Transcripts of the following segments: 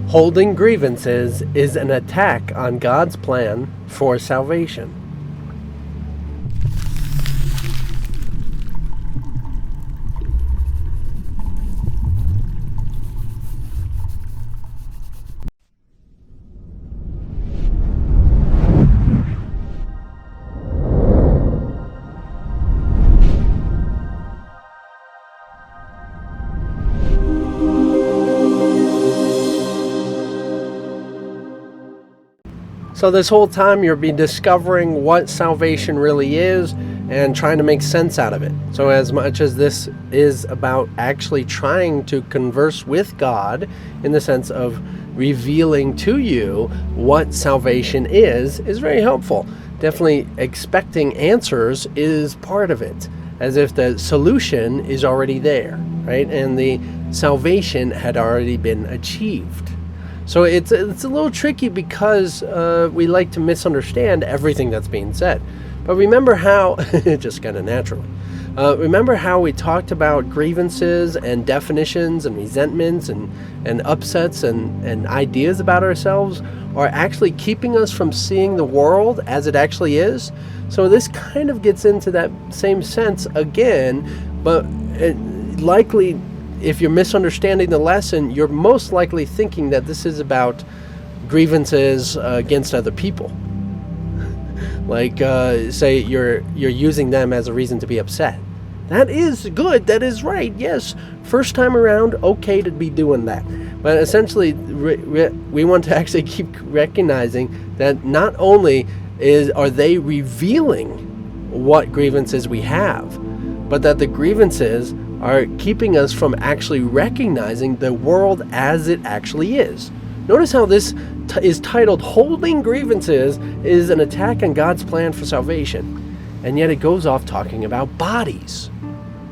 Holding grievances is an attack on God's plan for salvation. So this whole time you'll be discovering what salvation really is and trying to make sense out of it. So as much as this is about actually trying to converse with God in the sense of revealing to you what salvation is very helpful. Definitely expecting answers is part of it, as if the solution is already there, right? And the salvation had already been achieved. So it's a little tricky because we like to misunderstand everything that's being said. But remember how, just kind of naturally, remember how we talked about grievances and definitions and resentments and upsets and ideas about ourselves are actually keeping us from seeing the world as it actually is? So this kind of gets into that same sense again, but likely, if you're misunderstanding the lesson, you're most likely thinking that this is about grievances against other people. Like, say you're using them as a reason to be upset. That is good. That is right. Yes. First time around, okay to be doing that. But essentially, we want to actually keep recognizing that not only are they revealing what grievances we have, but that the grievances are keeping us from actually recognizing the world as it actually is. Notice how this is titled Holding Grievances is an Attack on God's Plan for Salvation, and yet it goes off talking about bodies.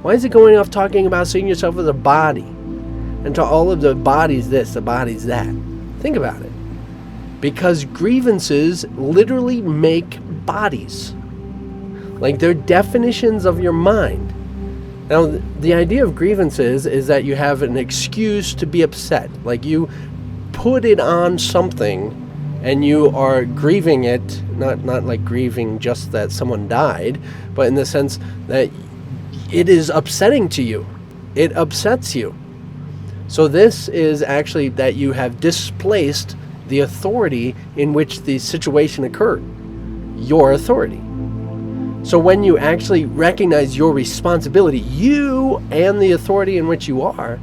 Why is it going off talking about seeing yourself as a body? And to all of the bodies this, the bodies that. Think about it. Because grievances literally make bodies. Like they're definitions of your mind. Now, the idea of grievances is that you have an excuse to be upset. Like you put it on something and you are grieving it, not like grieving just that someone died, but in the sense that it is upsetting to you. It upsets you. So this is actually that you have displaced the authority in which the situation occurred. Your authority. So when you actually recognize your responsibility, you and the authority in which you are,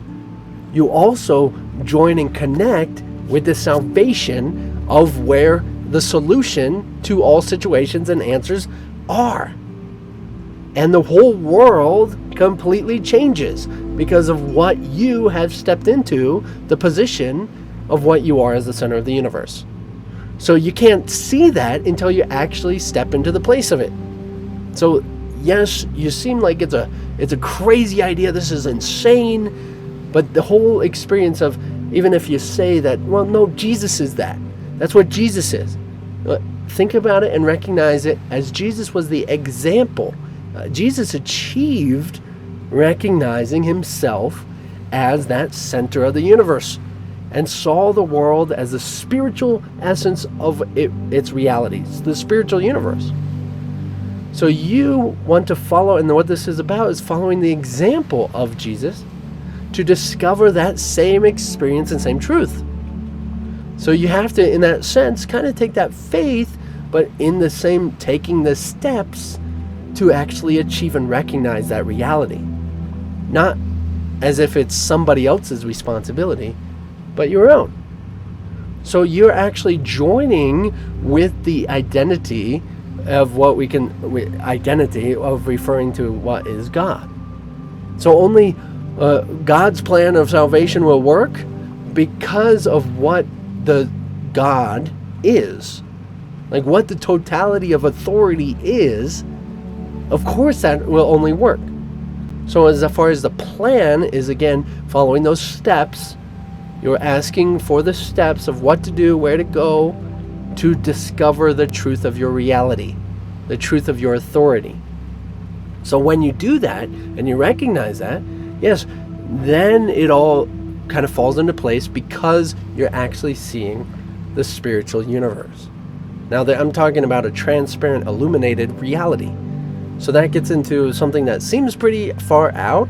you also join and connect with the salvation of where the solution to all situations and answers are. And the whole world completely changes because of what you have stepped into, the position of what you are as the center of the universe. So you can't see that until you actually step into the place of it. So yes, you seem like it's a crazy idea, this is insane, but the whole experience of, even if you say that, well, no, Jesus is that. That's what Jesus is. Think about it and recognize it as Jesus was the example. Jesus achieved recognizing himself as that center of the universe and saw the world as the spiritual essence of its realities, the spiritual universe. So you want to follow, and what this is about is following the example of Jesus to discover that same experience and same truth. So you have to, in that sense, kind of take that faith, but in the same taking the steps to actually achieve and recognize that reality. Not as if it's somebody else's responsibility, but your own. So you're actually joining with the identity of what identity of referring to what is God. So only God's plan of salvation will work because of what the God is. Like what the totality of authority is, of course that will only work. So as far as the plan is, again, following those steps, you're asking for the steps of what to do, where to go, to discover the truth of your reality, the truth of your authority. So when you do that and you recognize that, yes, then it all kind of falls into place because you're actually seeing the spiritual universe. Now, I'm talking about a transparent, illuminated reality. So that gets into something that seems pretty far out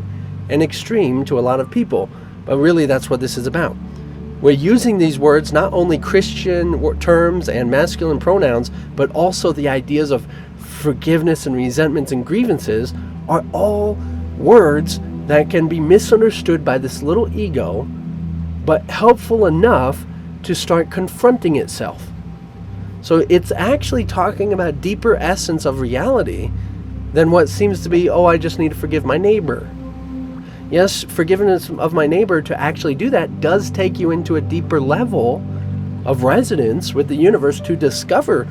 and extreme to a lot of people, but really that's what this is about. We're using these words, not only Christian terms and masculine pronouns, but also the ideas of forgiveness and resentments and grievances are all words that can be misunderstood by this little ego, but helpful enough to start confronting itself. So it's actually talking about deeper essence of reality than what seems to be, oh, I just need to forgive my neighbor. Yes, forgiveness of my neighbor, to actually do that does take you into a deeper level of resonance with the universe to discover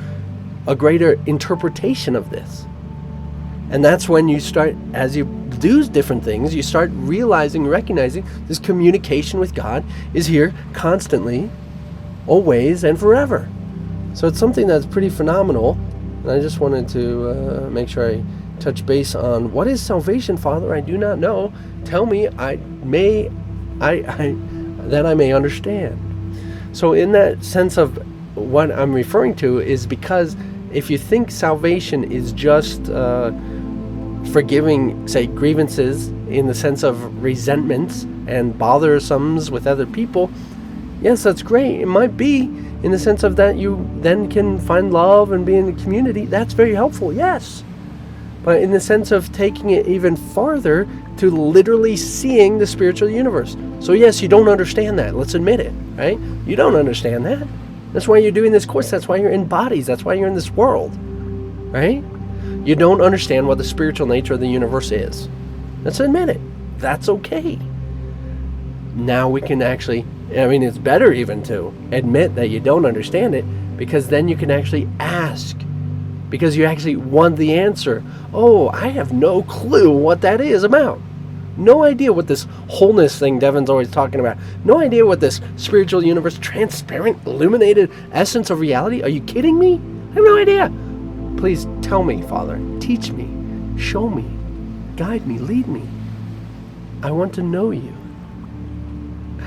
a greater interpretation of this. And that's when you start, as you do different things, you start realizing, recognizing this communication with God is here constantly, always, and forever. So it's something that's pretty phenomenal. And I just wanted to make sure I touch base on, what is salvation, Father? I do not know. Tell me, that I may understand. So in that sense of what I'm referring to is because if you think salvation is just forgiving, say, grievances in the sense of resentments and bothersomes with other people, yes, that's great. It might be in the sense of that you then can find love and be in the community. That's very helpful, yes. But in the sense of taking it even farther to literally seeing the spiritual universe. So yes, you don't understand that. Let's admit it, right? You don't understand that. That's why you're doing this course. That's why you're in bodies. That's why you're in this world, right? You don't understand what the spiritual nature of the universe is. Let's admit it. That's okay. Now we can actually, it's better even to admit that you don't understand it, because then you can actually ask, because you actually want the answer. Oh, I have no clue what that is about. No idea what this wholeness thing Devin's always talking about. No idea what this spiritual universe, transparent, illuminated essence of reality. Are you kidding me? I have no idea. Please tell me, Father. Teach me. Show me. Guide me. Lead me. I want to know you.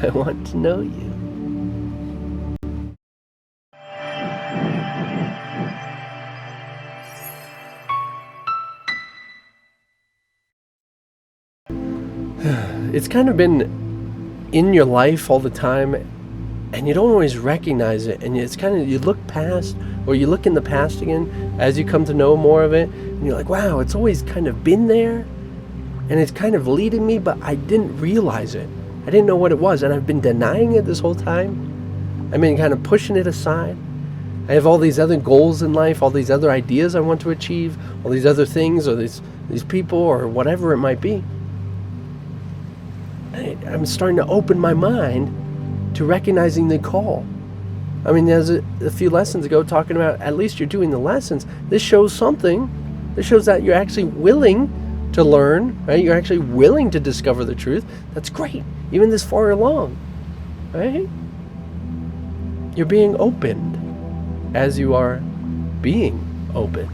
I want to know you. It's kind of been in your life all the time, and you don't always recognize it, and it's kind of, you look past, or you look in the past again as you come to know more of it, and you're like, wow, it's always kind of been there, and it's kind of leading me, but I didn't realize it. I didn't know what it was, and I've been denying it this whole time. I've been kind of pushing it aside. I have all these other goals in life, all these other ideas I want to achieve, all these other things, or these people, or whatever it might be. I'm starting to open my mind to recognizing the call. There's a few lessons ago talking about, at least you're doing the lessons. This shows something. This shows that you're actually willing to learn, right? You're actually willing to discover the truth. That's great, even this far along, right? You're being opened as you are being open.